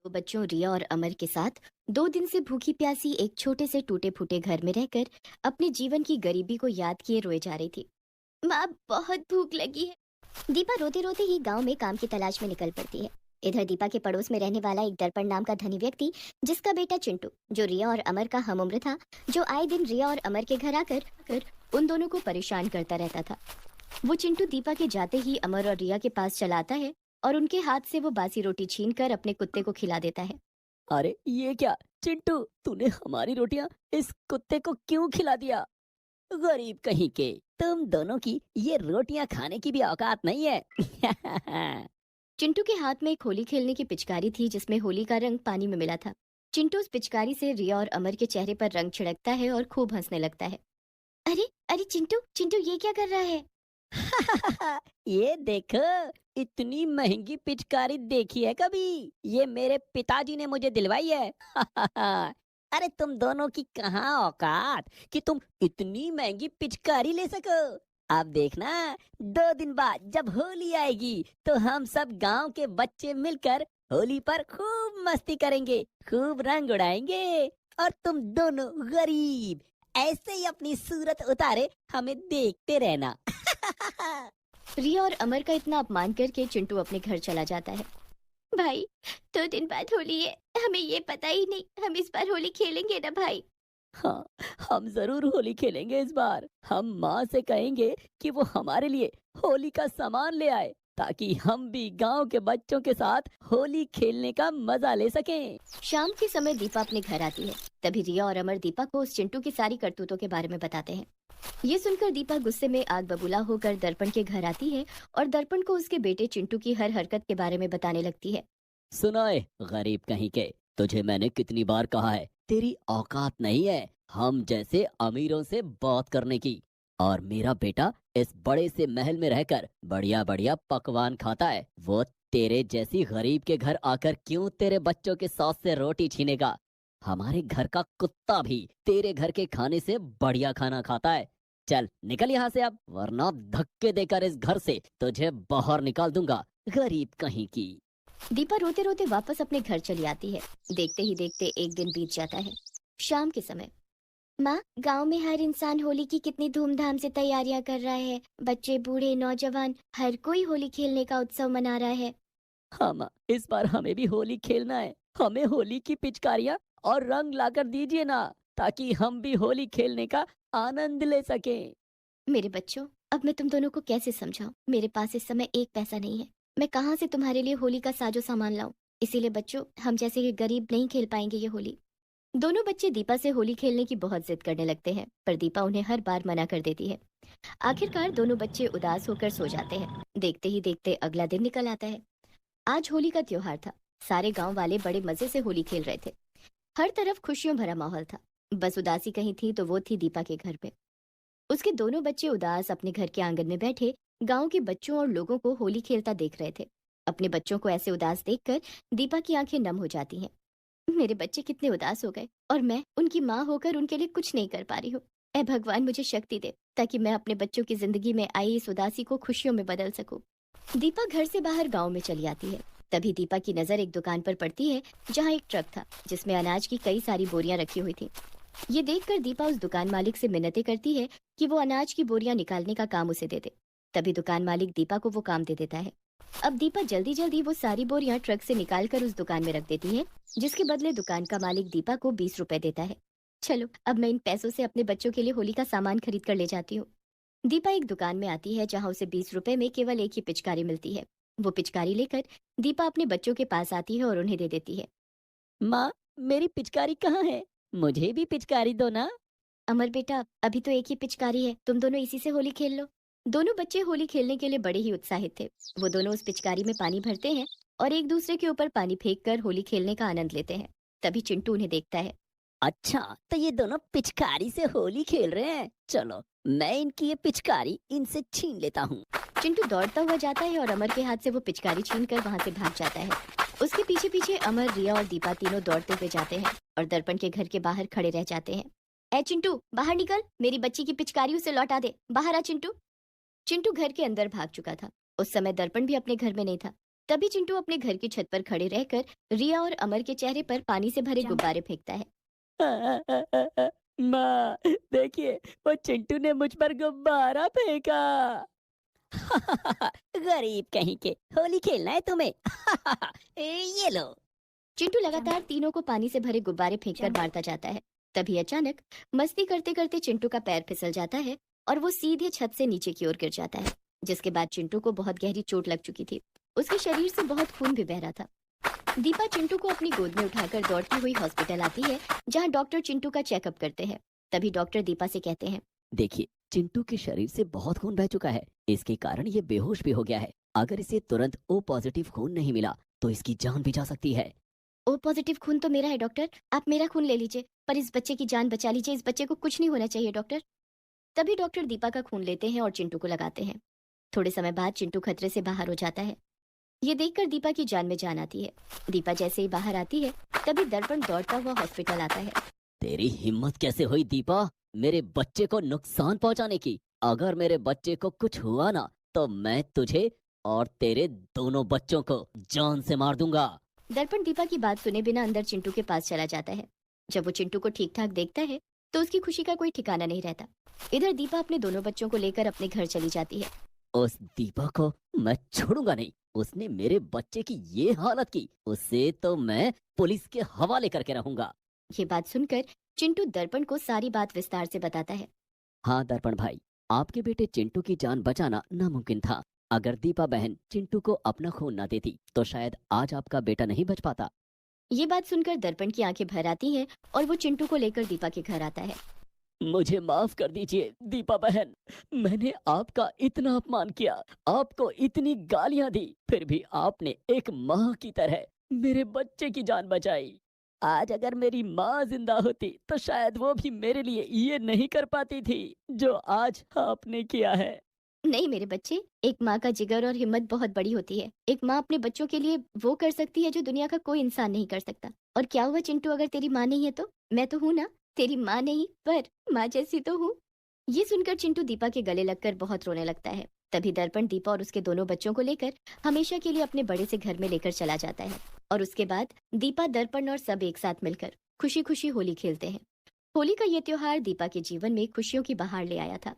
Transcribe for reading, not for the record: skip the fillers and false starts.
तो बच्चों रिया और अमर के साथ 2 दिन से भूखी प्यासी एक छोटे से टूटे फूटे घर में रहकर अपने जीवन की गरीबी को याद किए रोए जा रही थी। माँ, बहुत भूख लगी है। दीपा रोते रोते ही गांव में काम की तलाश में निकल पड़ती है। इधर दीपा के पड़ोस में रहने वाला एक दर्पण नाम का धनी व्यक्ति, जिसका बेटा चिंटू, जो रिया और अमर का हम उम्र था, जो आए दिन रिया और अमर के घर आकर कर उन दोनों को परेशान करता रहता था। वो चिंटू दीपा के जाते ही अमर और रिया के पास चला आता है और उनके हाथ से वो बासी रोटी छीन कर अपने कुत्ते को खिला देता है। अरे ये क्या चिंटू, तूने हमारी रोटियां इस कुत्ते को क्यों खिला दिया? गरीब कहीं के, तुम दोनों की ये रोटियां खाने की भी औकात नहीं है। चिंटू के हाथ में एक होली खेलने की पिचकारी थी, जिसमें होली का रंग पानी में मिला था। चिंटू उस पिचकारी से रिया और अमर के चेहरे पर रंग छिड़कता है और खूब हंसने लगता है। अरे अरे चिंटू चिंटू, ये क्या कर रहा है? ये देखो, इतनी महंगी पिचकारी देखी है कभी? ये मेरे पिताजी ने मुझे दिलवाई है। अरे तुम दोनों की कहाँ औकात कि तुम इतनी महंगी पिचकारी ले सको। अब देखना, 2 दिन बाद जब होली आएगी तो हम सब गांव के बच्चे मिलकर होली पर खूब मस्ती करेंगे, खूब रंग उड़ाएंगे, और तुम दोनों गरीब ऐसे ही अपनी सूरत उतारे हमें देखते रहना। रिया और अमर का इतना अपमान करके चिंटू अपने घर चला जाता है। भाई, 2 दिन बाद होली है, हमें ये पता ही नहीं, हम इस बार होली खेलेंगे ना भाई? हाँ, हम जरूर होली खेलेंगे इस बार। हम माँ से कहेंगे कि वो हमारे लिए होली का सामान ले आए, ताकि हम भी गांव के बच्चों के साथ होली खेलने का मजा ले सकें। शाम के समय दीपा अपने घर आती है। तभी रिया और अमर दीपा को उस चिंटू की सारी करतूतों के बारे में बताते हैं। ये सुनकर दीपा गुस्से में आग बबूला होकर दर्पण के घर आती है और दर्पण को उसके बेटे चिंटू की हर हरकत के बारे में बताने लगती है। सुनाए गरीब कहीं के, तुझे मैंने कितनी बार कहा है, तेरी औकात नहीं है हम जैसे अमीरों से बात करने की। और मेरा बेटा इस बड़े से महल में रहकर बढ़िया बढ़िया पकवान खाता है, वो तेरे जैसी गरीब के घर आकर क्यों तेरे बच्चों के साथ से रोटी छीनेगा? हमारे घर का कुत्ता भी तेरे घर के खाने से बढ़िया खाना खाता है। चल निकल यहाँ से अब, वरना धक्के देकर इस घर से तुझे बाहर निकाल दूंगा, गरीब कहीं की। दीपा रोते रोते वापस अपने घर चली आती है। देखते ही देखते एक दिन बीत जाता है। शाम के समय, माँ, गांव में हर इंसान होली की कितनी धूमधाम से तैयारियां कर रहा है। बच्चे, बूढ़े, नौजवान, हर कोई होली खेलने का उत्सव मना रहा है। हाँ माँ, इस बार हमें भी होली खेलना है। हमें होली की पिचकारियाँ और रंग लाकर दीजिए ना, ताकि हम भी होली खेलने का आनंद ले सकें। मेरे बच्चों, अब मैं तुम दोनों को कैसे समझाऊं? मेरे पास इस समय एक पैसा नहीं है। मैं कहाँ से तुम्हारे लिए होली का साजो सामान लाऊं? इसीलिए बच्चों, हम जैसे ये गरीब नहीं खेल पाएंगे ये होली। दोनों बच्चे दीपा से होली खेलने की बहुत जिद करने लगते हैं, पर दीपा उन्हें हर बार मना कर देती है। आखिरकार दोनों बच्चे उदास होकर सो जाते हैं। देखते ही देखते अगला दिन निकल आता है। आज होली का त्योहार था। सारे गांव वाले बड़े मजे से होली खेल रहे थे। हर तरफ खुशियों भरा माहौल था। बस उदासी कहीं थी तो वो थी दीपा के घर पे। उसके दोनों बच्चे उदास अपने घर के आंगन में बैठे गांव के बच्चों और लोगों को होली खेलता देख रहे थे। अपने बच्चों को ऐसे उदास देखकर दीपा की आंखें नम हो जाती हैं। मेरे बच्चे कितने उदास हो गए और मैं उनकी माँ होकर उनके लिए कुछ नहीं कर पा रही हूँ। ऐ भगवान, मुझे शक्ति दे ताकि मैं अपने बच्चों की जिंदगी में आई इस उदासी को खुशियों में बदल सकूं। दीपा घर से बाहर गांव में चली आती है। तभी दीपा की नजर एक दुकान पर पड़ती है, जहां एक ट्रक था जिसमें अनाज की कई सारी बोरियां रखी हुई थी। ये देखकर दीपा उस दुकान मालिक से मिन्नतें करती है कि वो अनाज की बोरियां निकालने का काम उसे दे दे। तभी दुकान मालिक दीपा को वो काम दे देता है। अब दीपा जल्दी जल्दी वो सारी बोरियां ट्रक से निकाल कर उस दुकान में रख देती है, जिसके बदले दुकान का मालिक दीपा को 20 रुपए देता है। चलो, अब मैं इन पैसों से अपने बच्चों के लिए होली का सामान खरीद कर ले जाती हूँ। दीपा एक दुकान में आती है जहाँ उसे 20 रुपए में केवल एक ही पिचकारी मिलती है। वो पिचकारी लेकर दीपा अपने बच्चों के पास आती है और उन्हें दे देती है। माँ, मेरी पिचकारी कहाँ है? मुझे भी पिचकारी दो ना। अमर बेटा, अभी तो एक ही पिचकारी है, तुम दोनों इसी से होली खेल लो। दोनों बच्चे होली खेलने के लिए बड़े ही उत्साहित थे। वो दोनों उस पिचकारी में पानी भरते हैं और एक दूसरे के ऊपर पानी फेंक कर होली खेलने का आनंद लेते हैं। तभी चिंटू उन्हें देखता है। अच्छा, तो ये दोनों पिचकारी से होली खेल रहे हैं। चलो, मैं इनकी ये पिचकारी इनसे छीन लेता हूँ। चिंटू दौड़ता हुआ जाता है और अमर के हाथ से वो पिचकारी छीनकर वहां से भाग जाता है। उसके पीछे पीछे अमर, रिया और दीपा तीनों दौड़ते हुए जाते हैं और दर्पण के घर के बाहर खड़े रह जाते हैं। ए चिंटू, बाहर निकल, मेरी बच्ची की पिचकारी उसे लौटा दे। बाहर आ चिंटू। चिंटू घर के अंदर भाग चुका था। उस समय दर्पण भी अपने घर में नहीं था। तभी चिंटू अपने घर की छत पर खड़े रहकर रिया और अमर के चेहरे पर पानी से भरे गुब्बारे फेंकता है। माँ, देखिए वो चिंटू ने मुझ पर गुब्बारा फेंका। गरीब कहीं के, होली खेलना है तुम्हें? ये लो। चिंटू लगातार तीनों को पानी से भरे गुब्बारे फेंककर मारता जाता है। तभी अचानक मस्ती करते करते चिंटू का पैर फिसल जाता है और वो सीधे छत से नीचे की ओर गिर जाता है, जिसके बाद चिंटू को बहुत गहरी चोट लग चुकी थी। उसके शरीर से बहुत खून भी बह रहा था। दीपा चिंटू को अपनी गोद में उठाकर दौड़ती हुई हॉस्पिटल आती है, जहां डॉक्टर चिंटू का चेकअप करते हैं। तभी डॉक्टर दीपा से कहते हैं, देखिए, चिंटू के शरीर से बहुत खून बह चुका है। इसके कारण ये बेहोश भी हो गया है। अगर इसे तुरंत ओ पॉजिटिव खून नहीं मिला तो इसकी जान भी जा सकती है। ओ पॉजिटिव खून तो मेरा है डॉक्टर, आप मेरा खून ले लीजिए, पर इस बच्चे की जान बचा लीजिए। इस बच्चे को कुछ नहीं होना चाहिए डॉक्टर। तभी डॉक्टर दीपा का खून लेते हैं और चिंटू को लगाते हैं। थोड़े समय बाद चिंटू खतरे से बाहर हो जाता है। ये देखकर दीपा की जान में जान आती है। दीपा जैसे ही बाहर आती है, तभी दर्पण दौड़ता हुआ हॉस्पिटल आता है। तेरी हिम्मत कैसे हुई दीपा, मेरे बच्चे को नुकसान पहुंचाने की? अगर मेरे बच्चे को कुछ हुआ ना तो मैं तुझे और तेरे दोनों बच्चों को जान से मार दूंगा। दर्पण दीपा की बात सुने बिना अंदर चिंटू के पास चला जाता है। जब वो चिंटू को ठीक ठाक देखता है तो उसकी खुशी का कोई ठिकाना नहीं रहता। इधर दीपा अपने दोनों बच्चों को लेकर अपने घर चली जाती है। उस दीपा को मैं छोड़ूंगा नहीं। उसने मेरे बच्चे की ये हालत की, उसे तो मैं पुलिस के हवाले करके रहूंगा। ये बात सुनकर चिंटू दर्पण को सारी बात विस्तार से बताता है। हाँ दर्पण भाई, आपके बेटे चिंटू की जान बचाना नामुमकिन था। अगर दीपा बहन चिंटू को अपना खून ना देती तो शायद आज आपका बेटा नहीं बच पाता। ये बात सुनकर दर्पण की आंखें भर आती हैं और वो चिंटू को लेकर दीपा के घर आता है। मुझे माफ कर दीजिए दीपा बहन, मैंने आपका इतना अपमान किया, आपको इतनी गालियां दी, फिर भी आपने एक माँ की तरह मेरे बच्चे की जान बचाई। आज अगर मेरी माँ जिंदा होती तो शायद वो भी मेरे लिए ये नहीं कर पाती थी जो आज आपने किया है। नहीं मेरे बच्चे, एक माँ का जिगर और हिम्मत बहुत बड़ी होती है। एक माँ अपने बच्चों के लिए वो कर सकती है जो दुनिया का कोई इंसान नहीं कर सकता। और क्या हुआ चिंटू, अगर तेरी माँ नहीं है तो? मैं तो हूँ ना, तेरी माँ नहीं पर माँ जैसी तो हूँ। ये सुनकर चिंटू दीपा के गले लगकर बहुत रोने लगता है। तभी दर्पण दीपा और उसके दोनों बच्चों को लेकर हमेशा के लिए अपने बड़े से घर में लेकर चला जाता है। और उसके बाद दीपा, दर्पण और सब एक साथ मिलकर खुशी खुशी होली खेलते हैं। होली का ये त्योहार दीपा के जीवन में खुशियों की बहार ले आया था।